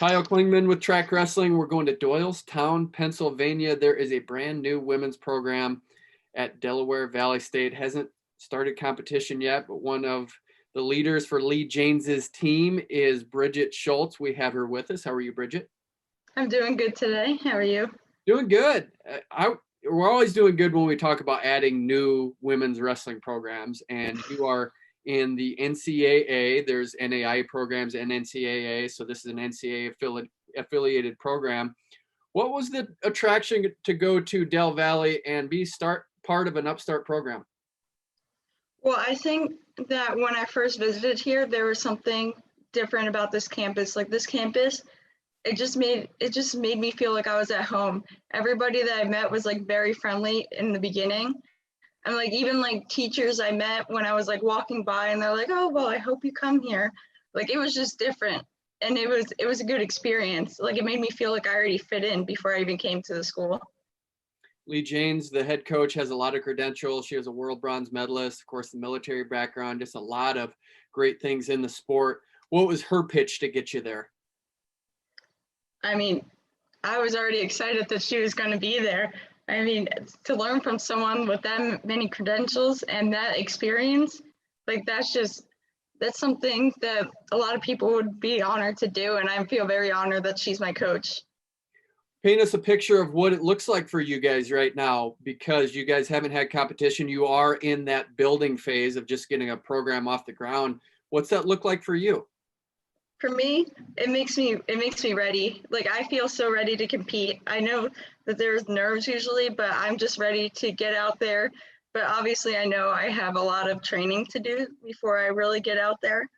Kyle Klingman with Track Wrestling. We're going to Doylestown, Pennsylvania. There is a brand new women's program at Delaware Valley State. Hasn't started competition yet, but one of the leaders for Leigh Jaynes' team is Bridgette Schoultz. We have her with us. How are you, Bridgette? I'm doing good today. How are you? Doing good. We're always doing good when we talk about adding new women's wrestling programs, and you are in the NCAA. There's NAIA programs and NCAA, so this is an NCAA affiliated program. What was the attraction to go to Del Valley and be part of an upstart program? Well, I think that when I first visited here, there was something different about this campus. Like this campus, it just made me feel like I was at home. Everybody that I met was like very friendly in the beginning. And like even like teachers I met when I was like walking by and they're like, "Oh, well, I hope you come here." Like it was just different. And it was a good experience. Like it made me feel like I already fit in before I even came to the school. Leigh Jaynes, the head coach, has a lot of credentials. She was a world bronze medalist, of course, the military background, just a lot of great things in the sport. What was her pitch to get you there? I mean, I was already excited that she was going to be there. I mean, to learn from someone with that many credentials and that experience, like that's something that a lot of people would be honored to do. And I feel very honored that she's my coach. Paint us a picture of what it looks like for you guys right now, because you guys haven't had competition. You are in that building phase of just getting a program off the ground. What's that look like for you? For me, it makes me ready. Like I feel so ready to compete. I know that there's nerves usually, but I'm just ready to get out there. But obviously I know I have a lot of training to do before I really get out there.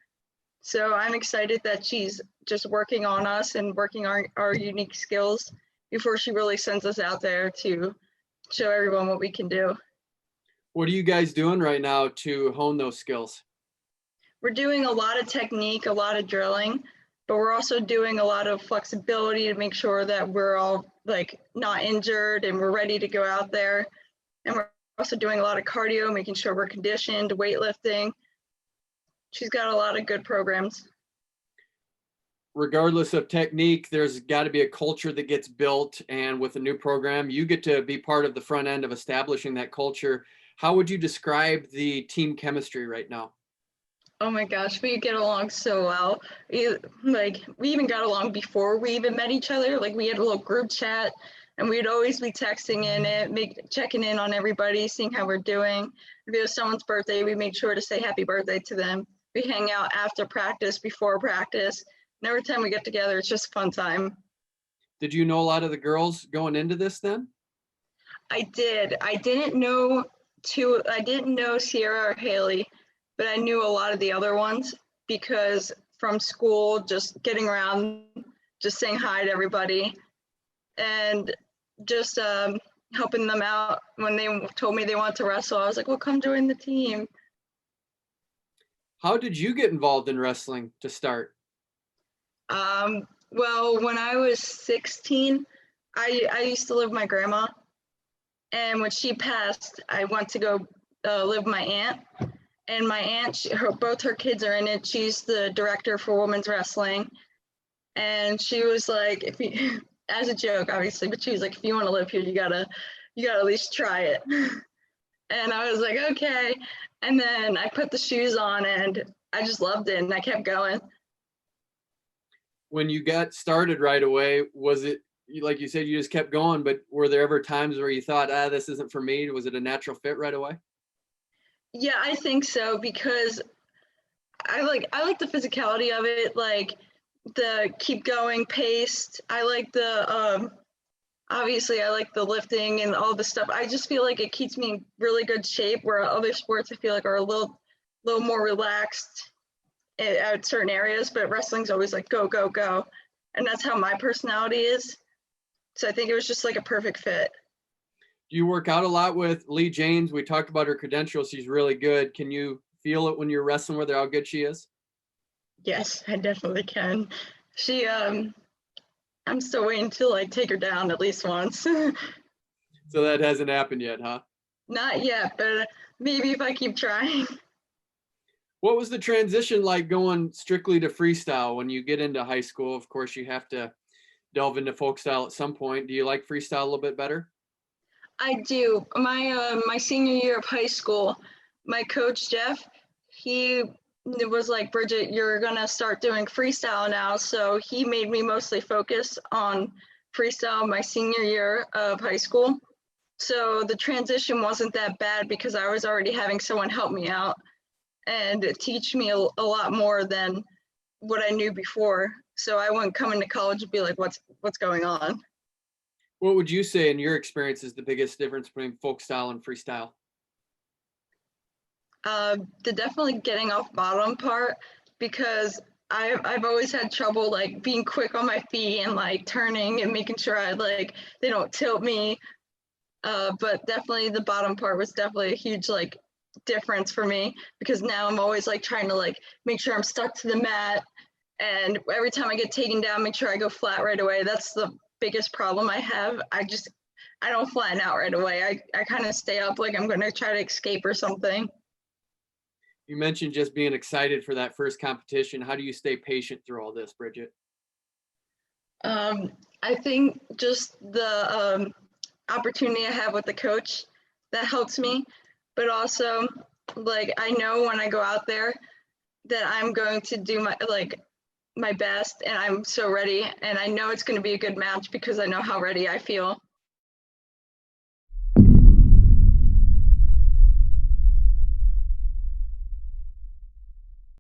So I'm excited that she's just working on us and working our unique skills before she really sends us out there to show everyone what we can do. What are you guys doing right now to hone those skills? We're doing a lot of technique, a lot of drilling, but we're also doing a lot of flexibility to make sure that we're all like not injured and we're ready to go out there. And we're also doing a lot of cardio, making sure we're conditioned, weightlifting. She's got a lot of good programs. Regardless of technique, there's got to be a culture that gets built. And with a new program, you get to be part of the front end of establishing that culture. How would you describe the team chemistry right now? Oh my gosh, we get along so well. We even got along before we even met each other. Like we had a little group chat and we'd always be texting in it, checking in on everybody, seeing how we're doing. If it was someone's birthday, we made sure to say happy birthday to them. We hang out after practice, before practice. And every time we get together, it's just a fun time. Did you know a lot of the girls going into this then? I did. I didn't know Sierra or Haley, but I knew a lot of the other ones because from school, just getting around, just saying hi to everybody and just helping them out. When they told me they wanted to wrestle, I was like, well, come join the team. How did you get involved in wrestling to start? Well, when I was 16, I used to live with my grandma. And when she passed, I went to go live with my aunt. And my aunt, both her kids are in it. She's the director for women's wrestling. And she was like, as a joke, obviously, but she was like, if you want to live here, you gotta at least try it. And I was like, okay. And then I put the shoes on and I just loved it and I kept going. When you got started right away, was it, like you said, you just kept going, but were there ever times where you thought, this isn't for me? Was it a natural fit right away? Yeah, I think so because I like the physicality of it, like the keep going paced. I like the obviously I like the lifting and all the stuff. I just feel like it keeps me in really good shape where other sports I feel like are a little more relaxed at certain areas, but wrestling's always like go, go, go. And that's how my personality is. So I think it was just like a perfect fit. Do you work out a lot with Leigh Jaynes? We talked about her credentials. She's really good. Can you feel it when you're wrestling with her, how good she is? Yes, I definitely can. She, I'm still waiting to like take her down at least once. So that hasn't happened yet, huh? Not yet, but maybe if I keep trying. What was the transition like going strictly to freestyle when you get into high school? Of course, you have to delve into folk style at some point. Do you like freestyle a little bit better? I do. My senior year of high school, my coach Jeff, he was like, Bridgette, you're gonna start doing freestyle now. So he made me mostly focus on freestyle my senior year of high school. So the transition wasn't that bad because I was already having someone help me out and teach me a lot more than what I knew before. So I wouldn't come into college and be like, what's going on? What would you say in your experience is the biggest difference between folk style and freestyle? The definitely getting off bottom part, because I've always had trouble like being quick on my feet and like turning and making sure I like they don't tilt me. But definitely the bottom part was definitely a huge like difference for me, because now I'm always like trying to like make sure I'm stuck to the mat, and every time I get taken down, make sure I go flat right away. That's the biggest problem I have. I don't flatten out right away. I kind of stay up like I'm gonna try to escape or something. You mentioned just being excited for that first competition. How do you stay patient through all this, Bridgette? I think just the opportunity I have with the coach that helps me, but also like I know when I go out there that I'm going to do my best, and I'm so ready, and I know it's going to be a good match because I know how ready I feel.